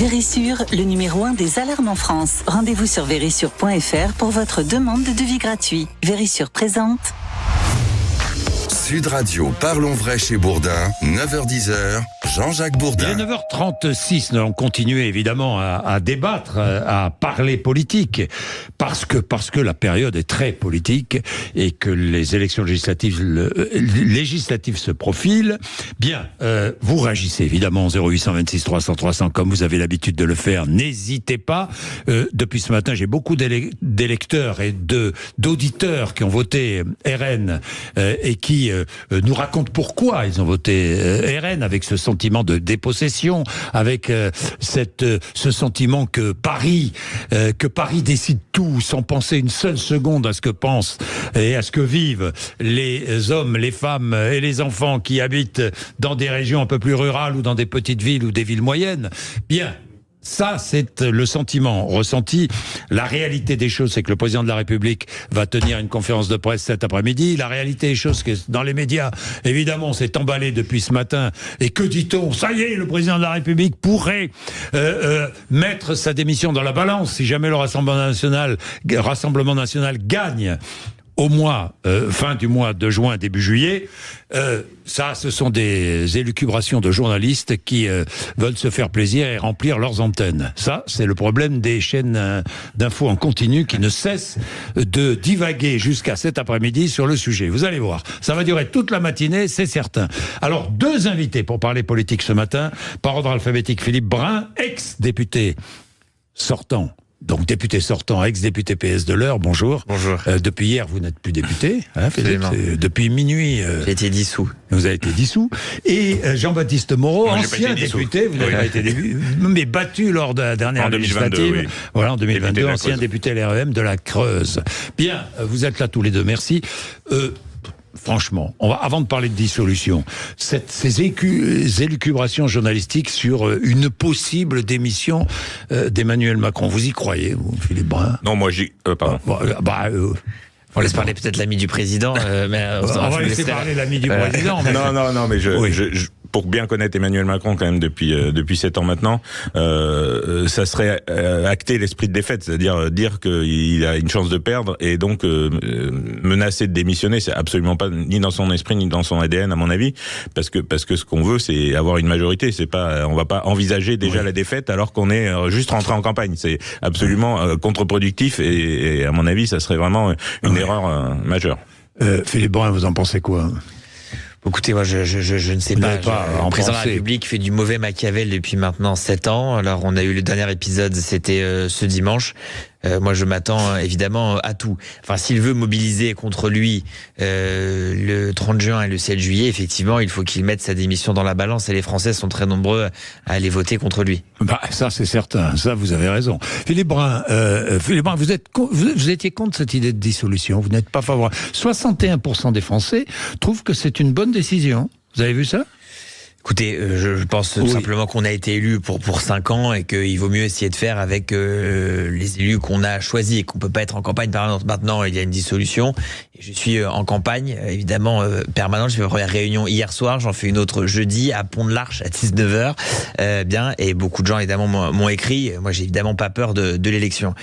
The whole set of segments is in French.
Vérissure, le numéro 1 des alarmes en France. Rendez-vous sur vérissure.fr pour votre demande de devis gratuit. Vérissure présente. Sud Radio, parlons vrai chez Bourdin, 9h-10h, Jean-Jacques Bourdin. Il est 9h36, nous allons continuer évidemment à débattre, à parler politique, parce que la période est très politique et que les élections législatives se profilent. Bien, vous réagissez évidemment au 0826 300 300 comme vous avez l'habitude de le faire, n'hésitez pas. Depuis ce matin, j'ai beaucoup d'électeurs et d'auditeurs qui ont voté RN et qui nous racontent pourquoi ils ont voté RN, avec ce sentiment de dépossession, avec ce sentiment que Paris décide tout sans penser une seule seconde à ce que pensent et à ce que vivent les hommes, les femmes et les enfants qui habitent dans des régions un peu plus rurales ou dans des petites villes ou des villes moyennes. Bien. Ça, c'est le sentiment ressenti. La réalité des choses, c'est que le président de la République va tenir une conférence de presse cet après-midi. La réalité des choses, c'est que dans les médias, évidemment, on s'est emballé depuis ce matin. Et que dit-on ? Ça y est, le président de la République pourrait mettre sa démission dans la balance si jamais le Rassemblement national gagne au fin du mois de juin, début juillet. Ça, ce sont des élucubrations de journalistes qui veulent se faire plaisir et remplir leurs antennes. Ça, c'est le problème des chaînes d'infos en continu qui ne cessent de divaguer jusqu'à cet après-midi sur le sujet. Vous allez voir, ça va durer toute la matinée, c'est certain. Alors, 2 invités pour parler politique ce matin. Par ordre alphabétique, Philippe Brun, ex-député sortant. Donc député sortant, ex-député PS de l'Eure, bonjour. Bonjour. Depuis hier, vous n'êtes plus député, hein, Philippe. Depuis minuit. J'ai été dissous. Vous avez été dissous. Et Jean-Baptiste Moreau, ancien député, vous n'avez pas été député, mais battu lors de la dernière législative. Oui. Voilà, en 2022, ancien député LREM de la Creuse. Bien, vous êtes là tous les deux, merci. Franchement, avant de parler de dissolution, ces élucubrations journalistiques sur une possible démission d'Emmanuel Macron, vous y croyez, vous, Philippe Brun ? Non, moi pardon. On laisse parler peut-être l'ami du président. On va laisser parler l'ami du président. Mais non, mais pour bien connaître Emmanuel Macron quand même depuis 7 ans maintenant, ça serait acter l'esprit de défaite, c'est-à-dire dire qu'il a une chance de perdre et donc menacer de démissionner, c'est absolument pas ni dans son esprit ni dans son ADN à mon avis, parce que ce qu'on veut c'est avoir une majorité, c'est pas, on va pas envisager déjà la défaite alors qu'on est juste rentré en campagne, c'est absolument contre-productif et à mon avis ça serait vraiment une erreur majeure. Philippe Brun, vous en pensez quoi ? Écoutez, moi, je ne sais pas. Le président de la République fait du mauvais Machiavel depuis maintenant 7 ans. Alors, on a eu le dernier épisode, c'était ce dimanche. Moi, je m'attends évidemment à tout. Enfin, s'il veut mobiliser contre lui le 30 juin et le 7 juillet, effectivement, il faut qu'il mette sa démission dans la balance et les Français sont très nombreux à aller voter contre lui. Ça, c'est certain. Ça, vous avez raison. Philippe Brun, vous étiez contre cette idée de dissolution. Vous n'êtes pas favorable. 61% des Français trouvent que c'est une bonne décision. Vous avez vu ça ? Écoutez, je pense tout simplement qu'on a été élu pour 5 ans et qu'il vaut mieux essayer de faire avec les élus qu'on a choisis et qu'on peut pas être en campagne permanente. Maintenant, il y a une dissolution. Et je suis en campagne, évidemment, permanente. J'ai fait ma première réunion hier soir, j'en fais une autre jeudi à Pont-de-l'Arche à 19h. Et beaucoup de gens, évidemment, m'ont écrit. Moi, j'ai évidemment pas peur de l'élection.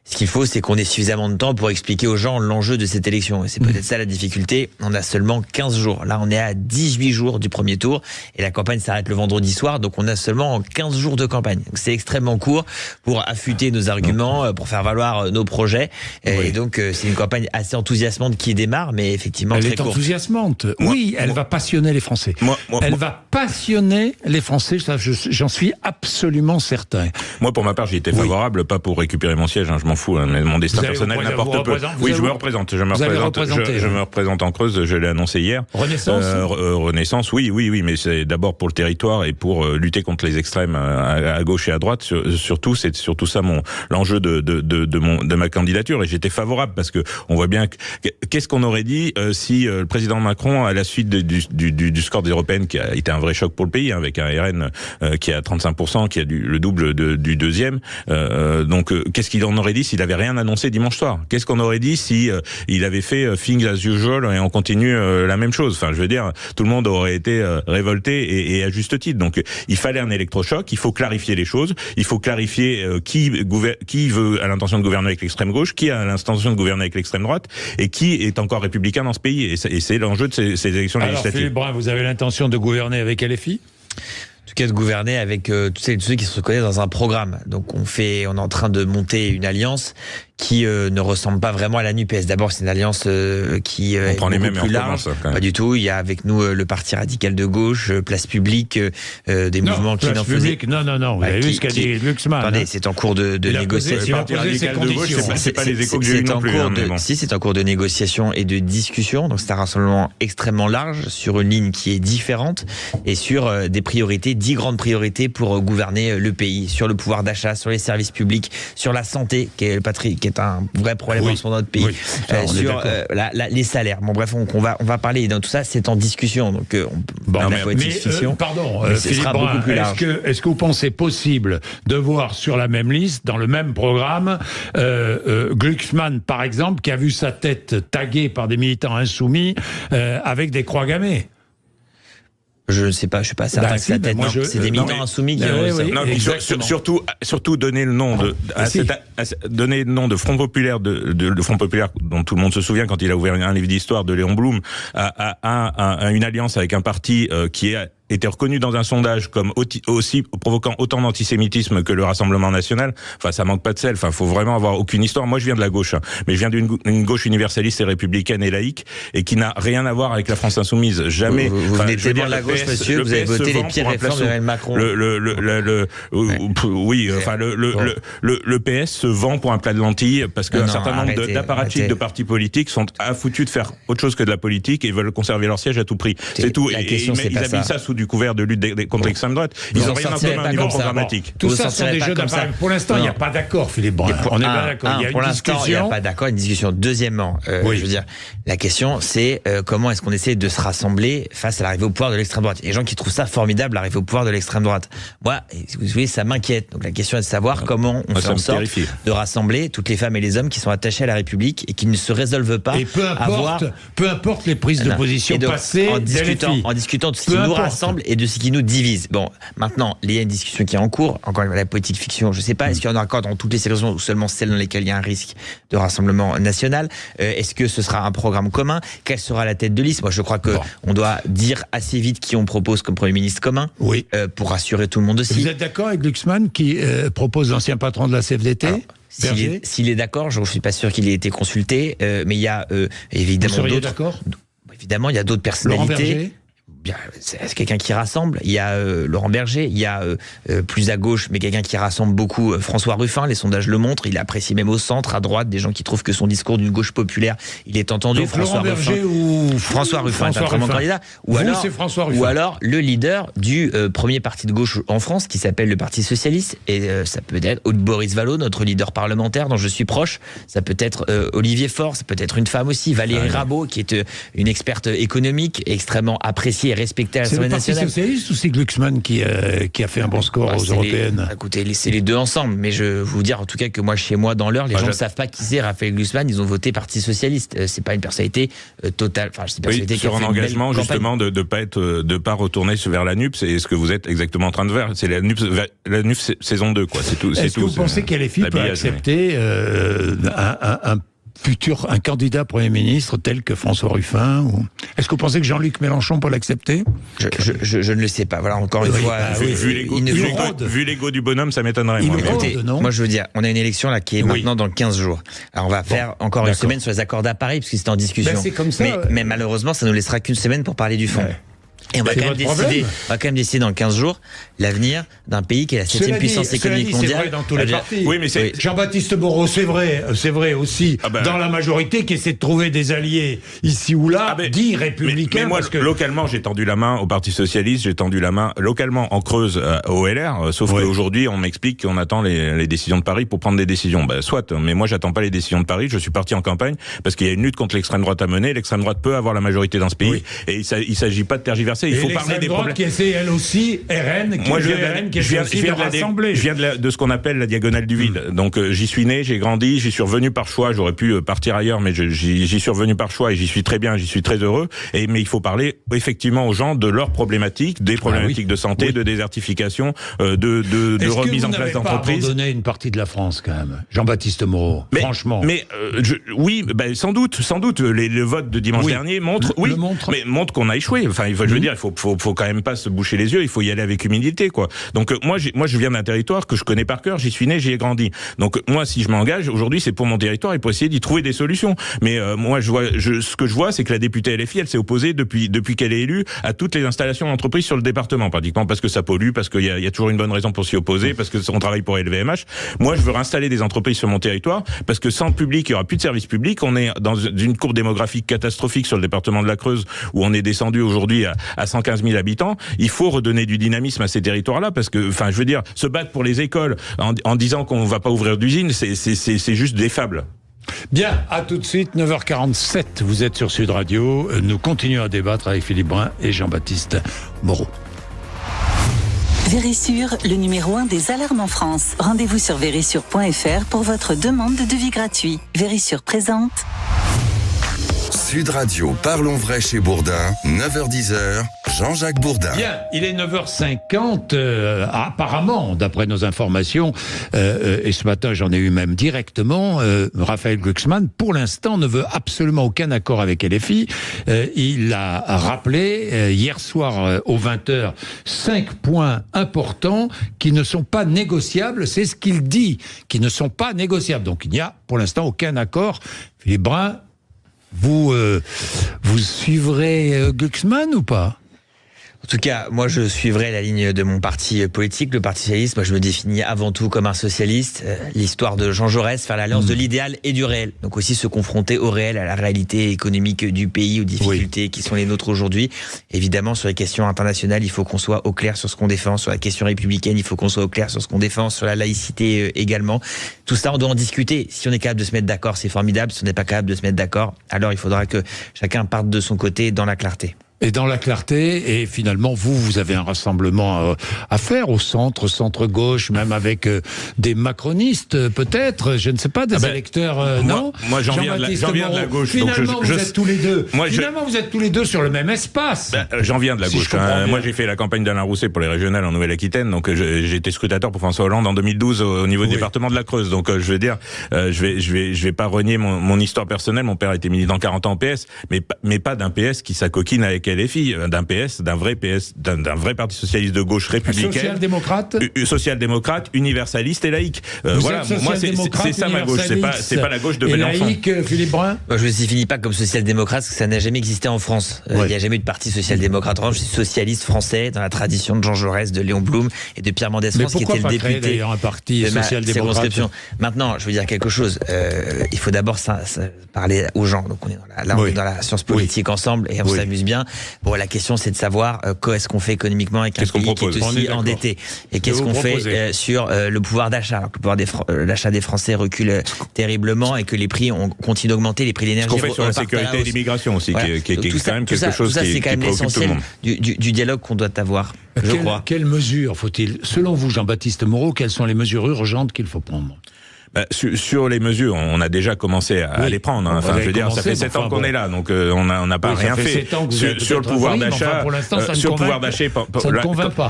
Ce qu'il faut, c'est qu'on ait suffisamment de temps pour expliquer aux gens l'enjeu de cette élection. Et c'est peut-être ça la difficulté. On a seulement 15 jours. Là, on est à 18 jours du premier tour. Et la campagne s'arrête le vendredi soir. Donc, on a seulement 15 jours de campagne. Donc, c'est extrêmement court pour affûter nos arguments, pour faire valoir nos projets. Et donc, c'est une campagne assez enthousiasmante qui démarre, mais effectivement très courte. Elle est enthousiasmante. Oui, elle va passionner les Français. Elle va passionner les Français. Ça, j'en suis absolument certain. Moi, pour ma part, j'y étais favorable, pas pour récupérer mon siège. Je m'en fous, mais mon destin personnel n'importe peu. Oui, je me représente. Je me représente en Creuse, je l'ai annoncé hier. Renaissance Renaissance, oui, mais c'est d'abord pour le territoire et pour lutter contre les extrêmes à gauche et à droite. Surtout, c'est surtout ça l'enjeu de ma candidature. Et j'étais favorable parce que on voit bien qu'est-ce qu'on aurait dit si le président Macron, à la suite du score des européennes, qui a été un vrai choc pour le pays, avec un RN qui est à 35%, qui a le double du deuxième. Donc, qu'est-ce qu'il en aurait dit dit s'il avait rien annoncé dimanche soir? Qu'est-ce qu'on aurait dit si il avait fait things as usual et on continue la même chose? Enfin, je veux dire, tout le monde aurait été révolté et à juste titre. Donc, il fallait un électrochoc. Il faut clarifier les choses. Il faut clarifier qui veut à l'intention de gouverner avec l'extrême gauche, qui a l'intention de gouverner avec l'extrême droite, et qui est encore républicain dans ce pays. Et c'est l'enjeu de ces élections législatives. Alors, Philippe Brun, vous avez l'intention de gouverner avec LFI? En tout cas, de gouverner avec tous ceux qui se reconnaissent dans un programme. Donc, on est en train de monter une alliance qui ne ressemble pas vraiment à la NUPES. D'abord, c'est une alliance qui est beaucoup plus large. Pas du tout. Il y a avec nous le Parti radical de gauche, Place Publique, des mouvements qui n'en faisaient... Non. Vous avez vu ce qu'a dit Glucksmann. Attendez, c'est en cours de négociation. C'est pas les échos que j'ai eu non plus. Si, c'est en cours de négociation et de discussion. Donc, c'est un rassemblement extrêmement large sur une ligne qui est différente et sur des priorités, 10 grandes priorités pour gouverner le pays, sur le pouvoir d'achat, sur les services publics, sur la santé, qui est un vrai problème en ce moment dans notre pays, sur les salaires. Bon, bref, on va parler dans tout ça, c'est en discussion. Donc, pardon, Philippe Brun, est-ce que vous pensez possible de voir sur la même liste, dans le même programme, Glucksmann, par exemple, qui a vu sa tête taguée par des militants insoumis avec des croix gammées? Je ne sais pas, je suis pas certain que sa tête. C'est des militants insoumis qui ont surtout donner le nom donner le nom de Front Populaire de Front Populaire dont tout le monde se souvient quand il a ouvert un livre d'histoire de Léon Blum à une alliance avec un parti qui est était reconnu dans un sondage comme aussi provoquant autant d'antisémitisme que le Rassemblement National. Enfin, ça manque pas de sel. Enfin, faut vraiment avoir aucune histoire. Moi, je viens de la gauche, mais je viens d'une gauche universaliste et républicaine et laïque, et qui n'a rien à voir avec la France insoumise. Jamais. Vous venez de dire la gauche, monsieur. Vous avez voté les pires réformes d'Emmanuel Macron. Le PS se vend pour un plat de lentilles parce qu'un certain nombre d'apparatchiks de partis politiques sont affoutus de faire autre chose que de la politique et veulent conserver leur siège à tout prix. C'est tout. Et ils habillent ça sous du couvert de lutte contre l'extrême droite. Ils n'ont rien à faire au niveau programmatique. Tout ça sont des jeux d'appareil. Pour l'instant, il n'y a pas d'accord, Philippe Brun. On n'est pas d'accord. Il y a une discussion. Il n'y a pas d'accord, une discussion. Deuxièmement, je veux dire, la question, c'est comment est-ce qu'on essaie de se rassembler face à l'arrivée au pouvoir de l'extrême droite. Il y a des gens qui trouvent ça formidable, l'arrivée au pouvoir de l'extrême droite. Moi, vous voyez, ça m'inquiète. Donc la question est de savoir comment on fait en sorte de rassembler toutes les femmes et les hommes qui sont attachés à la République et qui ne se résolvent pas peu importe les prises de position passées, en discutant de ce qui nous rassemble et de ce qui nous divise. Bon, maintenant, il y a une discussion qui est en cours. Encore une fois, la politique fiction, je ne sais pas, est-ce qu'il y en a encore dans toutes les sélections ou seulement celles dans lesquelles il y a un risque de rassemblement national? Est-ce que ce sera un programme commun? Quelle sera la tête de liste? Moi, je crois que on doit dire assez vite qui on propose comme Premier ministre commun, pour rassurer tout le monde aussi. Vous êtes d'accord avec Glucksmann qui propose l'ancien patron de la CFDT? S'il est d'accord, je ne suis pas sûr qu'il ait été consulté, mais il y a évidemment d'autres. Vous seriez d'accord? Évidemment, il y a d'autres personnalités. C'est quelqu'un qui rassemble. Il y a Laurent Berger, il y a plus à gauche, mais quelqu'un qui rassemble beaucoup, François Ruffin. Les sondages le montrent. Il apprécie même au centre, à droite, des gens qui trouvent que son discours d'une gauche populaire, il est entendu. Donc, François Ruffin est un très bon candidat. Ou alors le leader du premier parti de gauche en France, qui s'appelle le Parti Socialiste. Et ça peut être Boris Vallaud, notre leader parlementaire dont je suis proche. Ça peut être Olivier Faure, ça peut être une femme aussi, Valérie Rabault, qui est une experte économique extrêmement appréciée et respecté à l'Assemblée nationale. C'est le Parti socialiste ou c'est Glucksmann qui a fait un bon score aux européennes? Écoutez, c'est les deux ensemble, mais je vais vous dire en tout cas que moi, chez moi, dans l'heure, les gens ne savent pas qui c'est Raphaël Glucksmann, ils ont voté Parti socialiste. C'est pas une personnalité totale. Enfin, c'est une personnalité sur un engagement justement de pas retourner vers la NUPES, et ce que vous êtes exactement en train de faire, c'est la NUPES saison 2, quoi. C'est tout. Est-ce que vous pensez qu'LFI peut accepter un candidat Premier ministre tel que François Ruffin Est-ce que vous pensez que Jean-Luc Mélenchon peut l'accepter? Je ne le sais pas. Voilà, encore une fois. Vu l'ego du bonhomme, ça m'étonnerait. Moi, je veux dire, on a une élection là qui est maintenant dans 15 jours. Alors, on va faire encore une semaine sur les accords d'Paris, parce que c'était en discussion. C'est comme ça, mais malheureusement, ça ne nous laissera qu'une semaine pour parler du fond. Et on va quand même décider dans 15 jours l'avenir d'un pays qui est la 7e puissance économique mondiale. C'est vrai dans tous les partis. Oui, mais Jean-Baptiste Moreau, c'est vrai aussi dans la majorité qui essaie de trouver des alliés ici ou là, dits républicains. Mais moi, localement, j'ai tendu la main au Parti Socialiste, j'ai tendu la main localement en Creuse au LR, sauf qu'aujourd'hui, on m'explique qu'on attend les décisions de Paris pour prendre des décisions. Soit, mais moi, j'attends pas les décisions de Paris, je suis parti en campagne parce qu'il y a une lutte contre l'extrême droite à mener. L'extrême droite peut avoir la majorité dans ce pays et il s'agit pas de tergiverser. inversée. Il faut parler des problèmes. Qui essaie elle aussi RN, qui viens de ce qu'on appelle la diagonale du vide. Donc j'y suis né, j'ai grandi, j'y suis revenu par choix. J'aurais pu partir ailleurs, mais j'y suis revenu par choix et j'y suis très bien, j'y suis très heureux. Mais il faut parler effectivement aux gens de leurs problématiques, des problématiques de santé, de désertification, de remise en place d'entreprises. Est-ce que vous n'avez pas abandonné une partie de la France quand même, Jean-Baptiste Moreau, franchement? Oui, sans doute. Le vote de dimanche dernier montre qu'on a échoué. Enfin, je veux dire, il faut quand même pas se boucher les yeux. Il faut y aller avec humilité, quoi. Donc moi, je viens d'un territoire que je connais par cœur. J'y suis né, j'y ai grandi. Donc moi, si je m'engage aujourd'hui, c'est pour mon territoire et pour essayer d'y trouver des solutions. Mais moi, ce que je vois, c'est que la députée LFI, elle s'est opposée depuis qu'elle est élue à toutes les installations d'entreprises sur le département, pratiquement parce que ça pollue, parce qu'il y a toujours une bonne raison pour s'y opposer, parce qu'on travaille pour LVMH. Moi, je veux réinstaller des entreprises sur mon territoire parce que sans public, il y aura plus de services publics. On est dans une courbe démographique catastrophique sur le département de la Creuse où on est descendu aujourd'hui à 115 000 habitants. Il faut redonner du dynamisme à ces territoires-là parce que, enfin, je veux dire, se battre pour les écoles en disant qu'on va pas ouvrir d'usine, c'est juste des fables. Bien, à tout de suite, 9h47, vous êtes sur Sud Radio. Nous continuons à débattre avec Philippe Brun et Jean-Baptiste Moreau. Vérissure, le numéro 1 des alarmes en France. Rendez-vous sur vérissure.fr pour votre demande de devis gratuit. Vérissure présente. Sud Radio, parlons vrai chez Bourdin, 9h-10h, Jean-Jacques Bourdin. Bien, il est 9h50, apparemment, d'après nos informations, et ce matin j'en ai eu même directement, Raphaël Glucksmann, pour l'instant, ne veut absolument aucun accord avec LFI. Il a rappelé hier soir aux 20h 5 points importants qui ne sont pas négociables, c'est ce qu'il dit, qui ne sont pas négociables. Donc il n'y a pour l'instant aucun accord. Philippe Brun, vous suivrez Glucksmann ou pas ? En tout cas, moi, je suivrai la ligne de mon parti politique, le Parti socialiste. Moi, je me définis avant tout comme un socialiste. L'histoire de Jean Jaurès, faire l'alliance de l'idéal et du réel. Donc aussi se confronter au réel, à la réalité économique du pays, aux difficultés qui sont les nôtres aujourd'hui. Évidemment, sur les questions internationales, il faut qu'on soit au clair sur ce qu'on défend. Sur la question républicaine, il faut qu'on soit au clair sur ce qu'on défend. Sur la laïcité également. Tout ça, on doit en discuter. Si on est capable de se mettre d'accord, c'est formidable. Si on n'est pas capable de se mettre d'accord, alors il faudra que chacun parte de son côté dans la clarté. Et dans la clarté, et finalement, vous avez un rassemblement à faire au centre-gauche, même avec des macronistes, peut-être, je ne sais pas, des électeurs, non? Moi, j'en viens de la gauche. Finalement, donc vous êtes tous les deux. Vous êtes tous les deux sur le même espace. J'en viens de la gauche. Moi, j'ai fait la campagne d'Alain Rousset pour les régionales en Nouvelle-Aquitaine, donc j'ai été scrutateur pour François Hollande en 2012 au niveau du département de la Creuse. Donc, je veux dire, je vais pas renier mon histoire personnelle. Mon père a été militant 40 ans en PS, mais pas d'un PS qui s'acoquine avec LFI, d'un PS, d'un vrai parti socialiste de gauche républicain, social-démocrate, universaliste et laïque. Voilà, moi c'est ça ma gauche, c'est pas la gauche de Mélenchon. Et laïque, Philippe Brun. Moi, je ne me définis pas comme social-démocrate parce que ça n'a jamais existé en France. Il n'y a jamais eu de parti social-démocrate. Je suis socialiste français dans la tradition de Jean Jaurès, de Léon Blum et de Pierre Mendès France, qui était le député. D'ailleurs un parti social-démocrate. Maintenant, je veux dire quelque chose. Il faut d'abord parler aux gens. Donc on est on est dans la science politique ensemble et on s'amuse bien. Bon, la question, c'est de savoir qu'est-ce qu'on fait économiquement avec un pays qui est aussi endetté. Et qu'est-ce qu'on fait sur le pouvoir d'achat. Alors que le pouvoir d'achat des Français recule terriblement et que les prix continuent d'augmenter, les prix de l'énergie. Ce qu'on fait sur la sécurité et l'immigration aussi, qui est quand même quelque chose qui préoccupe tout le monde. Du dialogue qu'on doit avoir, je crois. Quelles mesures faut-il, selon vous, Jean-Baptiste Moreau, quelles sont les mesures urgentes qu'il faut prendre ? Sur les mesures, on a déjà commencé à les prendre. Enfin, je veux dire, ça fait 7 ans qu'on est là, donc on n'a pas rien fait. Sur le pouvoir d'achat, sur le pouvoir d'achat,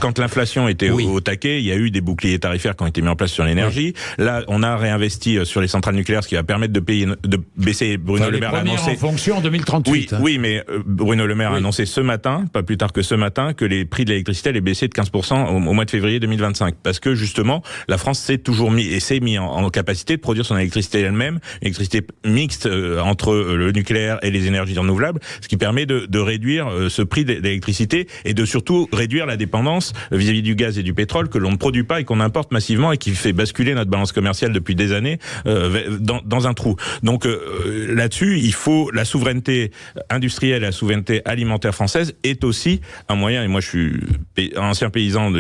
quand l'inflation était au taquet, il y a eu des boucliers tarifaires qui ont été mis en place sur l'énergie. Là, on a réinvesti sur les centrales nucléaires, ce qui va permettre de baisser. Bruno Le Maire a annoncé en fonction en 2038. Oui, mais Bruno Le Maire a annoncé ce matin, pas plus tard que ce matin, que les prix de l'électricité allaient baisser de 15% au mois de février 2025, parce que justement, la France s'est toujours mis en capacité de produire son électricité elle-même, électricité mixte entre le nucléaire et les énergies renouvelables, ce qui permet de réduire ce prix d'électricité et de surtout réduire la dépendance vis-à-vis du gaz et du pétrole que l'on ne produit pas et qu'on importe massivement et qui fait basculer notre balance commerciale depuis des années dans un trou. Donc là-dessus, il faut la souveraineté industrielle et la souveraineté alimentaire française est aussi un moyen, et moi je suis ancien paysan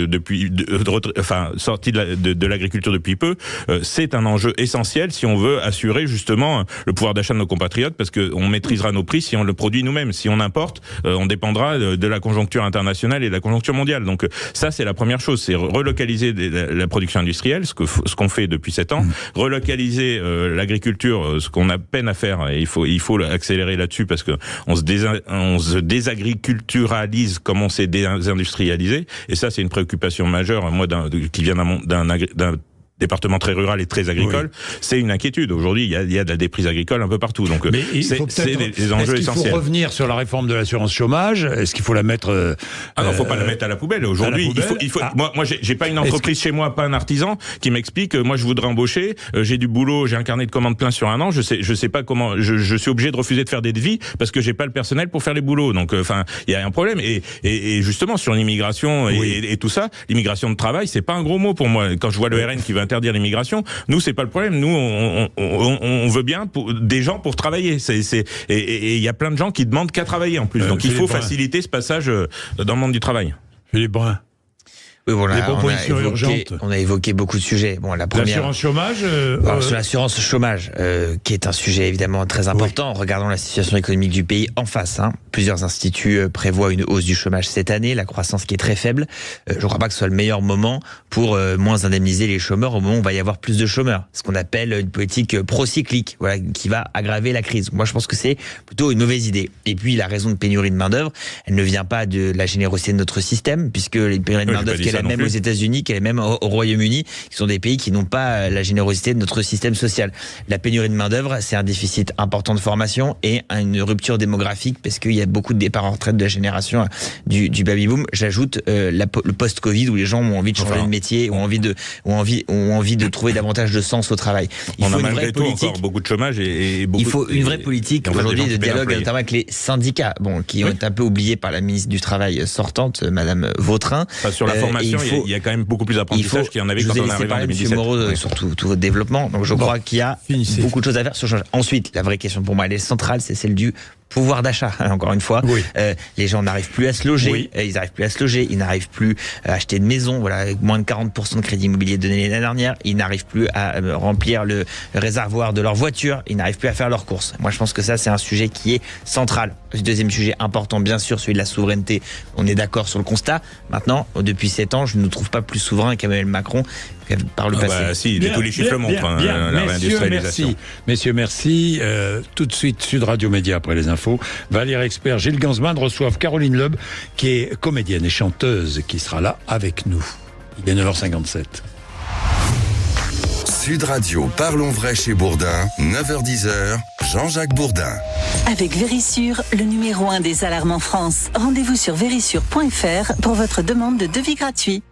sorti de l'agriculture depuis peu, c'est un enjeu enjeux essentiels si on veut assurer justement le pouvoir d'achat de nos compatriotes, parce que on maîtrisera nos prix si on le produit nous-mêmes. Si on importe, on dépendra de la conjoncture internationale et de la conjoncture mondiale. Donc ça, c'est la première chose, c'est relocaliser la production industrielle, ce qu'on fait depuis 7 ans, relocaliser l'agriculture, ce qu'on a peine à faire, et il faut accélérer là-dessus, parce que on se désagriculturalise comme on s'est désindustrialisé, et ça, c'est une préoccupation majeure, moi, qui vient d'un département très rural et très agricole, c'est une inquiétude. Aujourd'hui, il y a de la déprise agricole un peu partout. Donc, c'est des enjeux essentiels. Est-ce qu'il faut revenir sur la réforme de l'assurance chômage? Est-ce qu'il faut la mettre non, faut pas la mettre à la poubelle. Aujourd'hui, il faut. Moi, j'ai pas une entreprise chez moi, pas un artisan qui m'explique. Moi, je voudrais embaucher. J'ai du boulot, j'ai un carnet de commandes plein sur un an. Je sais pas comment. Je suis obligé de refuser de faire des devis parce que j'ai pas le personnel pour faire les boulots. Donc, il y a un problème. Et justement, sur l'immigration et tout ça, l'immigration de travail, c'est pas un gros mot pour moi. Quand je vois le RN qui va interdire l'immigration, nous, c'est pas le problème. Nous, on veut bien des gens pour travailler. Et il y a plein de gens qui demandent qu'à travailler en plus. Donc il faut faciliter ce passage dans le monde du travail. Philippe Brun. Oui, voilà, des propositions urgentes. On a évoqué beaucoup de sujets. Bon, la première. L'assurance chômage. Sur l'assurance chômage, qui est un sujet évidemment très important. Regardons la situation économique du pays en face. Plusieurs instituts prévoient une hausse du chômage cette année, la croissance qui est très faible. Je ne crois pas que ce soit le meilleur moment pour moins indemniser les chômeurs au moment où il va y avoir plus de chômeurs. Ce qu'on appelle une politique procyclique, voilà, qui va aggraver la crise. Moi, je pense que c'est plutôt une mauvaise idée. Et puis, la raison de pénurie de main-d'œuvre, elle ne vient pas de la générosité de notre système, puisque les pénuries de main-d'œuvre qu'elle a même aux États-Unis, qu'elle est même au Royaume-Uni, qui sont des pays qui n'ont pas la générosité de notre système social. La pénurie de main-d'œuvre, c'est un déficit important de formation et une rupture démographique, parce qu'il y a beaucoup de départs en retraite de la génération du baby-boom. J'ajoute le post-Covid, où les gens ont envie de changer de métier, ont envie de trouver davantage de sens au travail. On a malgré tout encore beaucoup de chômage et beaucoup. Il faut une vraie politique aujourd'hui de dialogue, notamment avec les syndicats, qui ont été un peu oubliés par la ministre du Travail sortante, Madame Vautrin. Sur la formation, il y a quand même beaucoup plus d'apprentissage qu'il y en avait quand on est arrivé en 2017. Moreau, sur tout votre développement. Donc je crois qu'il y a beaucoup de choses à faire sur le chômage. Ensuite, la vraie question pour moi, elle est centrale, c'est celle du pouvoir d'achat. Encore une fois, les gens n'arrivent plus à se loger, ils n'arrivent plus à se loger, ils n'arrivent plus à acheter de maison. Voilà, avec moins de 40% de crédit immobilier donné l'année dernière, ils n'arrivent plus à remplir le réservoir de leur voiture, ils n'arrivent plus à faire leurs courses. Moi, je pense que ça, c'est un sujet qui est central. Le deuxième sujet important, bien sûr, celui de la souveraineté. On est d'accord sur le constat. Maintenant, depuis 7 ans, je ne nous trouve pas plus souverain qu'Emmanuel Macron par le passé. Si, tous les chiffres montrent la réindustrialisation. Messieurs, merci. Tout de suite, Sud Radio Média après les infos. Valérie Expert, Gilles Gansman reçoivent Caroline Loeb, qui est comédienne et chanteuse, qui sera là avec nous. Il est 9h57. Sud Radio, parlons vrai chez Bourdin, 9h-10h, Jean-Jacques Bourdin. Avec Vérissure, le numéro 1 des alarmes en France. Rendez-vous sur vérissure.fr pour votre demande de devis gratuit.